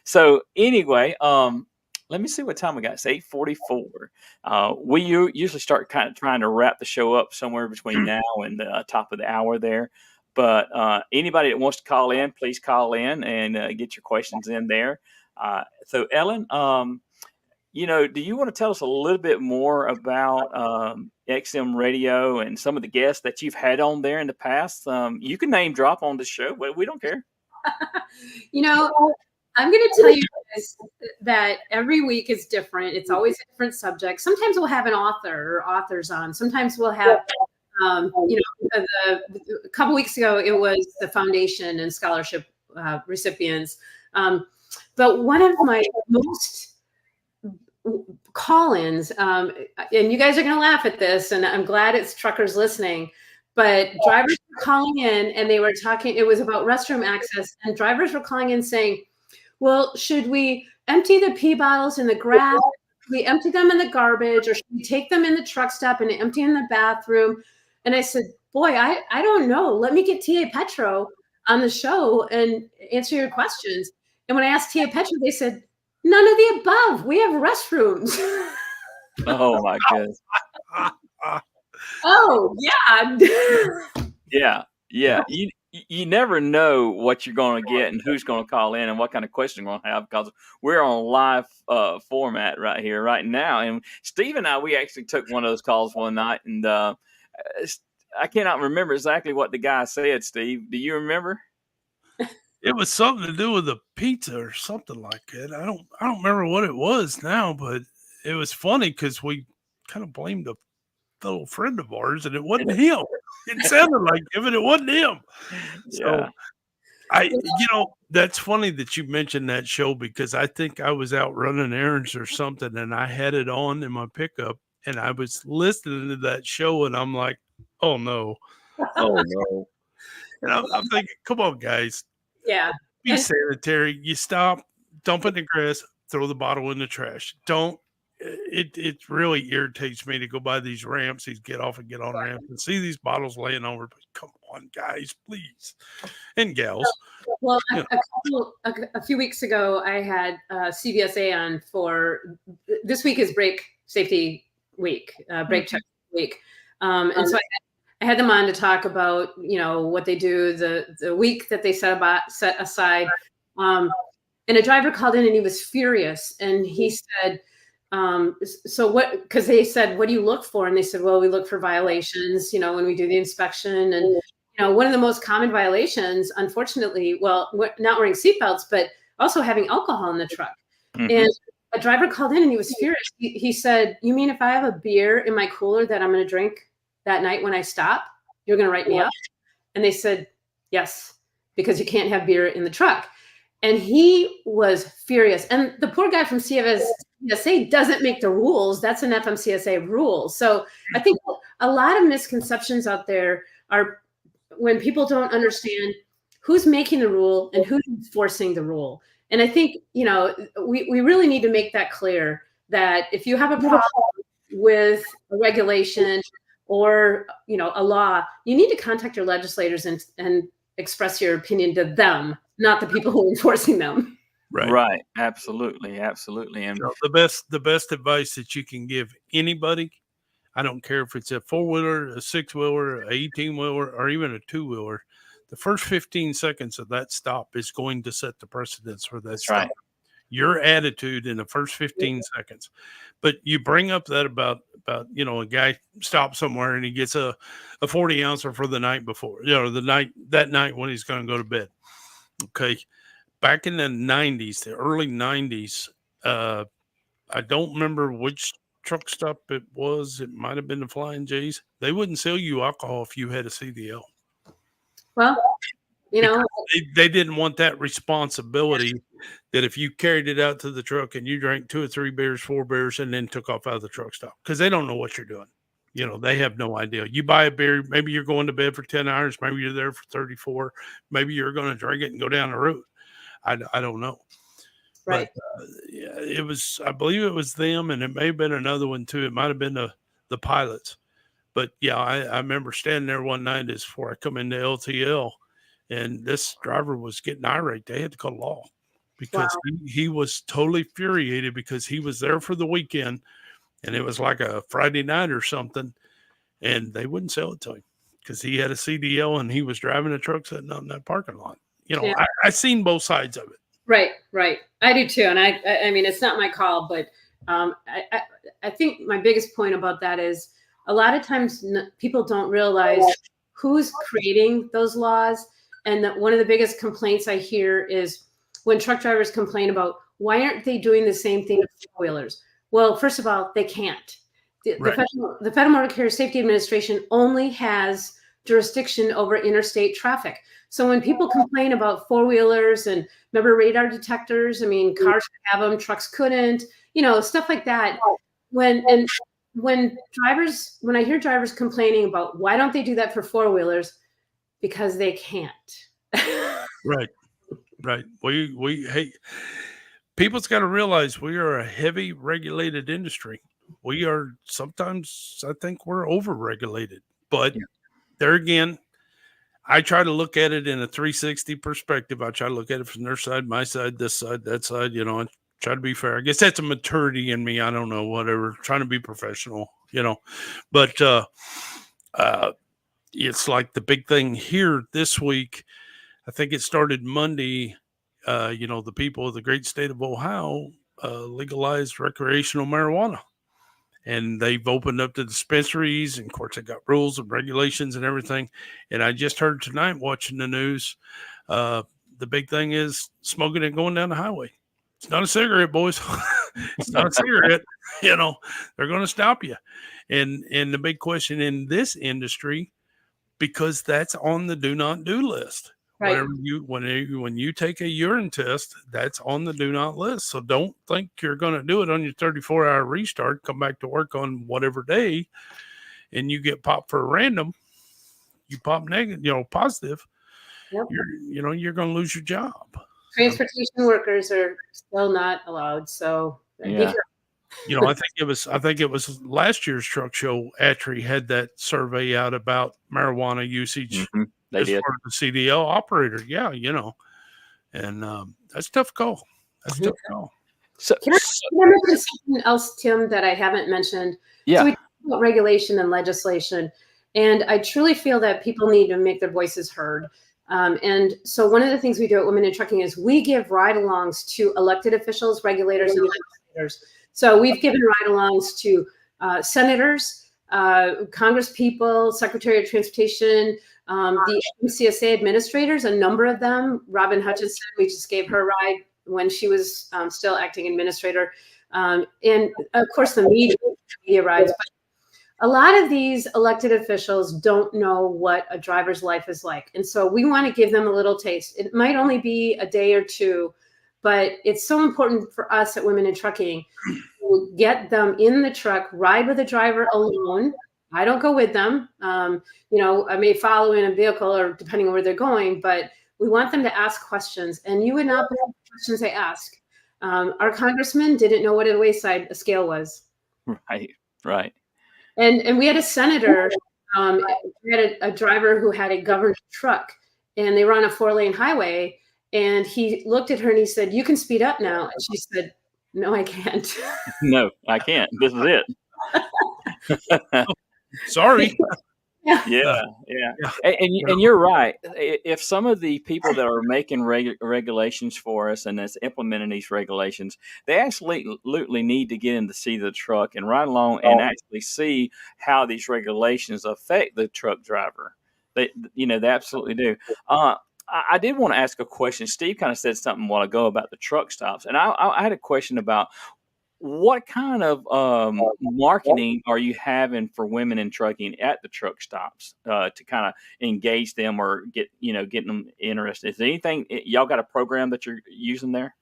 So anyway, let me see what time we got. It's 8:44. We usually start kind of trying to wrap the show up somewhere between now and the top of the hour there. But anybody that wants to call in, please call in and get your questions in there. So Ellen, do you want to tell us a little bit more about XM Radio and some of the guests that you've had on there in the past? You can name drop on the show. We don't care. I'm going to tell you is that every week is different. It's always a different subject. Sometimes we'll have an author or authors on. Sometimes we'll have, a couple weeks ago, it was the foundation and scholarship recipients. But one of my most call-ins, and you guys are going to laugh at this, and I'm glad it's truckers listening, but drivers were calling in and they were talking, it was about restroom access, and drivers were calling in saying, well, should we empty the pee bottles in the grass? Should we empty them in the garbage, or should we take them in the truck stop and empty in the bathroom? And I said, boy, I don't know. Let me get Tia Petro on the show and answer your questions. And when I asked Tia Petro, they said, none of the above. We have restrooms. Oh my goodness. Oh yeah. Yeah. You never know what you're going to get and who's going to call in and what kind of question we're going to have, because we're on live format right here, right now. And Steve and I, we actually took one of those calls one night, and I cannot remember exactly what the guy said. Steve, do you remember? It was something to do with a pizza or something like that. I don't remember what it was now, but it was funny because we kind of blamed a little friend of ours, and it wasn't him. It sounded like him, and it wasn't him. So that's funny that you mentioned that show, because I think I was out running errands or something, and I had it on in my pickup, and I was listening to that show, and I'm like, oh no. And I'm thinking, come on, guys. Yeah. Be sanitary. You stop, dump it in the grass, throw the bottle in the trash. Don't. It really irritates me to go by these ramps, these get off and get on ramps, and see these bottles laying over. But come on, guys, please, and gals. Well, a few weeks ago, I had CVSA on for this week is brake safety week, brake check week, and so I had them on to talk about what they do the week that they set aside. And a driver called in and he was furious, and he said, so what, because they said, what do you look for? And they said, well, we look for violations, when we do the inspection. And, one of the most common violations, unfortunately, well, not wearing seatbelts, but also having alcohol in the truck. Mm-hmm. And a driver called in and he was furious. He said, you mean if I have a beer in my cooler that I'm going to drink that night when I stop, you're going to write me up? And they said, yes, because you can't have beer in the truck. And he was furious. And the poor guy from CVSA doesn't make the rules. That's an FMCSA rule. So I think a lot of misconceptions out there are when people don't understand who's making the rule and who's enforcing the rule. And I think, we really need to make that clear, that if you have a problem with a regulation or, a law, you need to contact your legislators and express your opinion to them, not the people who are enforcing them. Right. Absolutely. And the best advice that you can give anybody, I don't care if it's a 4-wheeler, a 6-wheeler, a 18-wheeler, or even a 2-wheeler, the first 15 seconds of that stop is going to set the precedence for that stop. Right. Your attitude in the first 15 seconds. But you bring up that about a guy stops somewhere and he gets a 40 ouncer for the night before, that night when he's going to go to bed. Okay. Back in the 90s, the early 90s, I don't remember which truck stop it was. It might have been the Flying J's. They wouldn't sell you alcohol if you had a CDL. Well, they didn't want that responsibility that if you carried it out to the truck and you drank 2 or 3 beers, 4 beers, and then took off out of the truck stop, because they don't know what you're doing. They have no idea. You buy a beer, maybe you're going to bed for 10 hours, maybe you're there for 34, maybe you're going to drink it and go down the road. I don't know. Right. But I believe it was them, and it may have been another one too. It might have been the pilots. But yeah, I remember standing there one night before I come into LTL, and this driver was getting irate. They had to call law because he was totally infuriated because he was there for the weekend, and it was like a Friday night or something, and they wouldn't sell it to him because he had a CDL and he was driving a truck sitting out in that parking lot. I seen both sides of it. Right. I do too. And I mean, it's not my call, but I think my biggest point about that is a lot of times people don't realize who's creating those laws. And one of the biggest complaints I hear is when truck drivers complain about, why aren't they doing the same thing to four-wheelers? Well, first of all, they can't. The Federal Motor Carrier Safety Administration only has jurisdiction over interstate traffic. So when people complain about four-wheelers and remember radar detectors, I mean, cars could have them, trucks couldn't, stuff like that. When I hear drivers complaining about why don't they do that for four-wheelers, because they can't. Right. Hey, people's got to realize we are a heavy regulated industry. We are sometimes, I think we're over-regulated, but there again, I try to look at it in a 360 perspective. I try to look at it from their side, my side, this side, that side, I try to be fair. I guess that's a maturity in me. I don't know, whatever, trying to be professional, but it's like the big thing here this week. I think it started Monday. The people of the great state of Ohio legalized recreational marijuana. And they've opened up the dispensaries, and of course, they got rules and regulations and everything. And I just heard tonight watching the news, the big thing is smoking and going down the highway. It's not a cigarette, boys. It's not a cigarette. They're going to stop you. And the big question in this industry, because that's on the do not do list. Right. When you take a urine test, that's on the do not list. So don't think you're going to do it on your 34-hour restart, come back to work on whatever day, and you get popped for a random, you pop negative, positive, yep. You're going to lose your job. Transportation workers are still not allowed. So yeah. I think it was last year's truck show. ATRI had that survey out about marijuana usage. Mm-hmm. They as did. part of the CDL operator. Yeah, and that's a tough call. That's a tough call. So, can I mention something else, Tim, that I haven't mentioned? Yeah. So we talk about regulation and legislation, and I truly feel that people need to make their voices heard. And so one of the things we do at Women in Trucking is we give ride-alongs to elected officials, regulators, and legislators. So we've given ride-alongs to senators, Congress people, Secretary of Transportation, the MCSA administrators, a number of them. Robin Hutchinson, we just gave her a ride when she was still acting administrator. And of course, the media rides. But a lot of these elected officials don't know what a driver's life is like. And so we want to give them a little taste. It might only be a day or two, but it's so important for us at Women in Trucking to get them in the truck, ride with a driver alone. I don't go with them. I may follow in a vehicle or depending on where they're going, but we want them to ask questions. And you would not believe the questions they ask. Our congressman didn't know what a wayside scale was. Right. And we had a senator, we had a driver who had a government truck, and they were on a 4-lane highway. And he looked at her and he said, "You can speed up now." And she said, "No, I can't." No, I can't. This is it. Sorry. Yeah. And you're right. If some of the people that are making regulations for us and that's implementing these regulations, they absolutely need to get in to see the truck and ride along and actually see how these regulations affect the truck driver. They absolutely do. I did want to ask a question. Steve kind of said something a while ago about the truck stops, and I had a question about what kind of marketing are you having for women in trucking at the truck stops to kind of engage them or getting them interested? Is there anything y'all got a program that you're using there?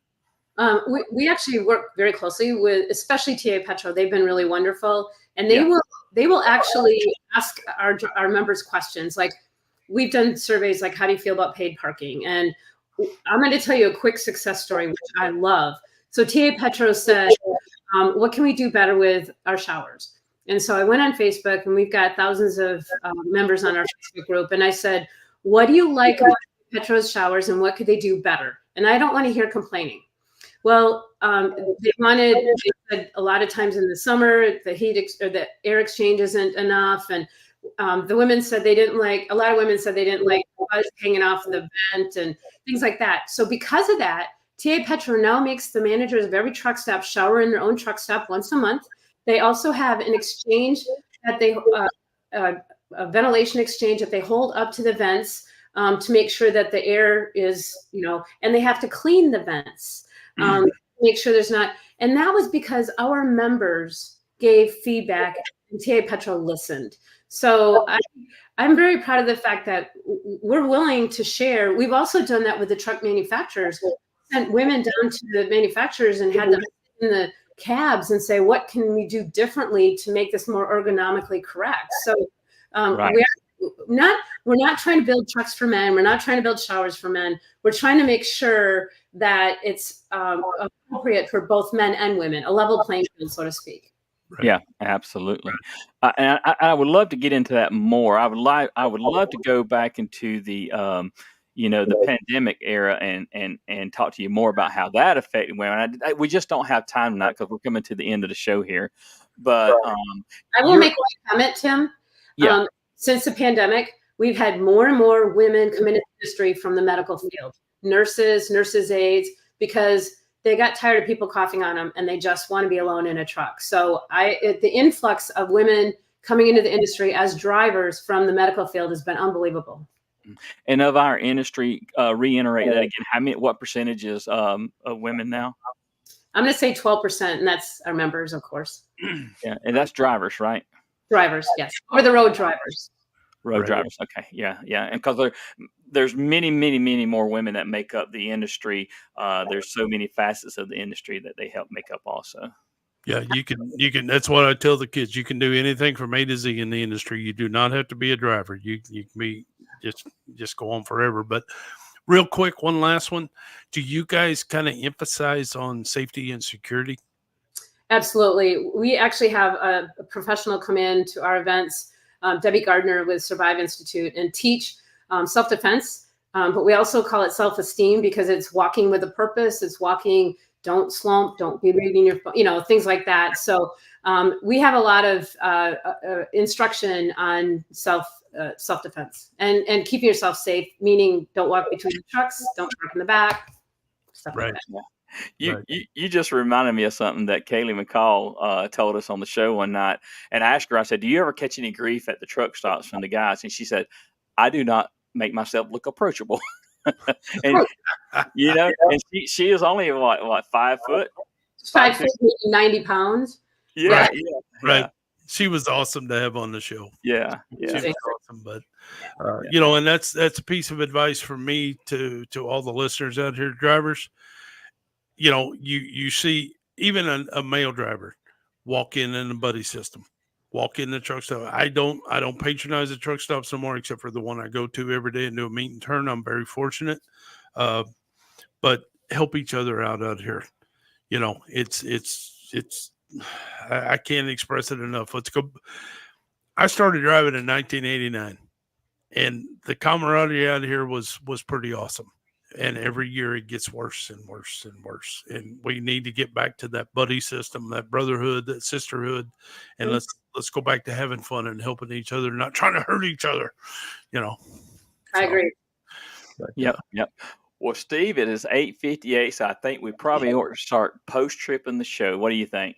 We actually work very closely with, especially TA Petro. They've been really wonderful, and they will actually ask our members questions. Like, we've done surveys like, how do you feel about paid parking? And I'm going to tell you a quick success story, which I love. So TA Petro said, what can we do better with our showers? And so I went on Facebook, and we've got thousands of members on our Facebook group. And I said, what do you like about Petro's showers, and what could they do better? And I don't want to hear complaining. Well, they said a lot of times in the summer, the air exchange isn't enough. And the women said a lot of women said they didn't like buzz hanging off the vent and things like that. So because of that, TA Petro now makes the managers of every truck stop shower in their own truck stop once a month. They also have an exchange that a ventilation exchange that they hold up to the vents to make sure that the air is, and they have to clean the vents. make sure there's not. And that was because our members gave feedback and TA Petro listened. So I'm very proud of the fact that we're willing to share. We've also done that with the truck manufacturers, sent women down to the manufacturers and had them in the cabs and say, what can we do differently to make this more ergonomically correct? So we're not trying to build trucks for men. We're not trying to build showers for men. We're trying to make sure that it's appropriate for both men and women, a level playing field, so to speak. Right. Yeah, absolutely. And I would love to get into that more. I would love to go back into the the pandemic era and talk to you more about how that affected women. We just don't have time tonight because we're coming to the end of the show here. But I will make one comment, Tim. Yeah. Since the pandemic, we've had more and more women come into the industry from the medical field, nurses' aides, because they got tired of people coughing on them and they just want to be alone in a truck. So the influx of women coming into the industry as drivers from the medical field has been unbelievable. And of our industry, reiterate that again. What percentage is of women now? I'm going to say 12%, and that's our members, of course. Yeah, and that's drivers, right? Drivers, yes, or the road drivers. Drivers, okay, yeah, and because there's many more women that make up the industry. There's so many facets of the industry that they help make up also. Yeah, you can. That's what I tell the kids. You can do anything from A to Z in the industry. You do not have to be a driver. You can be just go on forever. But real quick, one last one. Do you guys kind of emphasize on safety and security? Absolutely. We actually have a professional come in to our events, Debbie Gardner with Survive Institute, and teach self-defense. But we also call it self-esteem because it's walking with a purpose. It's walking, don't slump, don't be reading your phone, things like that. So we have a lot of instruction on self-defense and keeping yourself safe, meaning don't walk between the trucks, don't park in the back, stuff like that. Yeah. You just reminded me of something that Kaylee McCall told us on the show one night. And I asked her, I said, do you ever catch any grief at the truck stops from the guys? And she said, I do not make myself look approachable. And and she is only what 5 foot? 5 foot, 90 pounds. Yeah. Right. She was awesome to have on the show. Yeah. She was awesome. But and that's a piece of advice from me to all the listeners out here, drivers. You see even a male driver walk in the buddy system, walk in the truck stop. I don't patronize the truck stops no more, except for the one I go to every day and do a meet and turn. I'm very fortunate, but help each other out here. It's I can't express it enough. Let's go. I started driving in 1989, and the camaraderie out here was pretty awesome. And every year it gets worse and worse and worse. And we need to get back to that buddy system, that brotherhood, that sisterhood. And let's go back to having fun and helping each other, not trying to hurt each other, I agree. But, Yep. Well, Steve, it is 8:58, so I think we probably ought to start post-tripping the show. What do you think?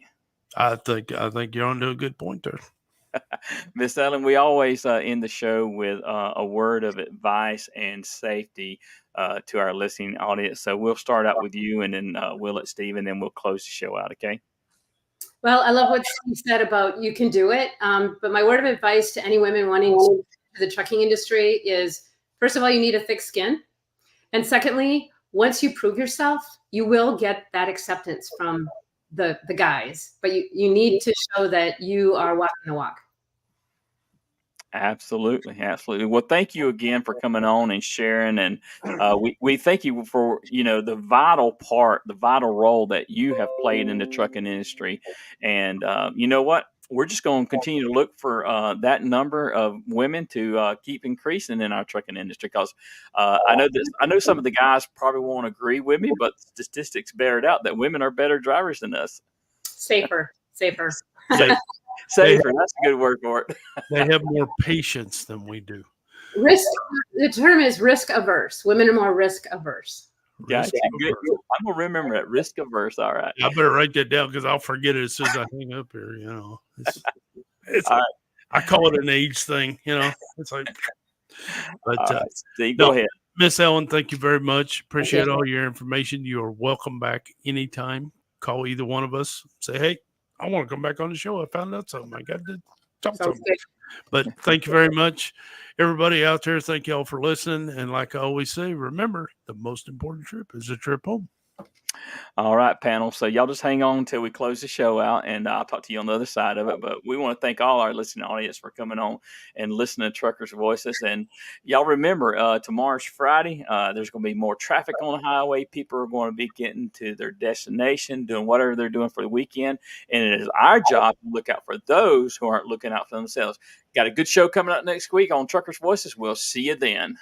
I think you're onto a good point there. Miss Ellen, we always end the show with a word of advice and safety to our listening audience. So we'll start out with you, and then we'll let Steve, and then we'll close the show out, okay? Well, I love what Steve said about you can do it. But my word of advice to any women wanting to enter the trucking industry is, first of all, you need a thick skin. And secondly, once you prove yourself, you will get that acceptance from the guys. But you need to show that you are walking the walk. Absolutely. Well, thank you again for coming on and sharing, and we thank you for the vital role that you have played in the trucking industry. And you know what? We're just going to continue to look for that number of women to keep increasing in our trucking industry, because I know some of the guys probably won't agree with me, but statistics bear it out that women are better drivers than us. Safer. Safer. That's a good word for it. They have more patience than we do. The term is risk averse. Women are more risk averse. Gotcha. Good. I'm gonna remember that. Risk averse. All right. I better write that down because I'll forget it as soon as I hang up here. It's all right. I call it an age thing. It's like. But Steve, go ahead. Miss Ellen, thank you very much. Appreciate all your information. You are welcome back anytime. Call either one of us. Say, hey, I want to come back on the show. I found out something. I got to talk something. But thank you very much. Everybody out there, thank y'all for listening. And like I always say, remember, the most important trip is a trip home. All right, panel. So y'all just hang on until we close the show out, and I'll talk to you on the other side of it. But we want to thank all our listening audience for coming on and listening to Truckers' Voices. And y'all remember, tomorrow's Friday. There's going to be more traffic on the highway. People are going to be getting to their destination, doing whatever they're doing for the weekend. And it is our job to look out for those who aren't looking out for themselves. Got a good show coming up next week on Truckers' Voices. We'll see you then.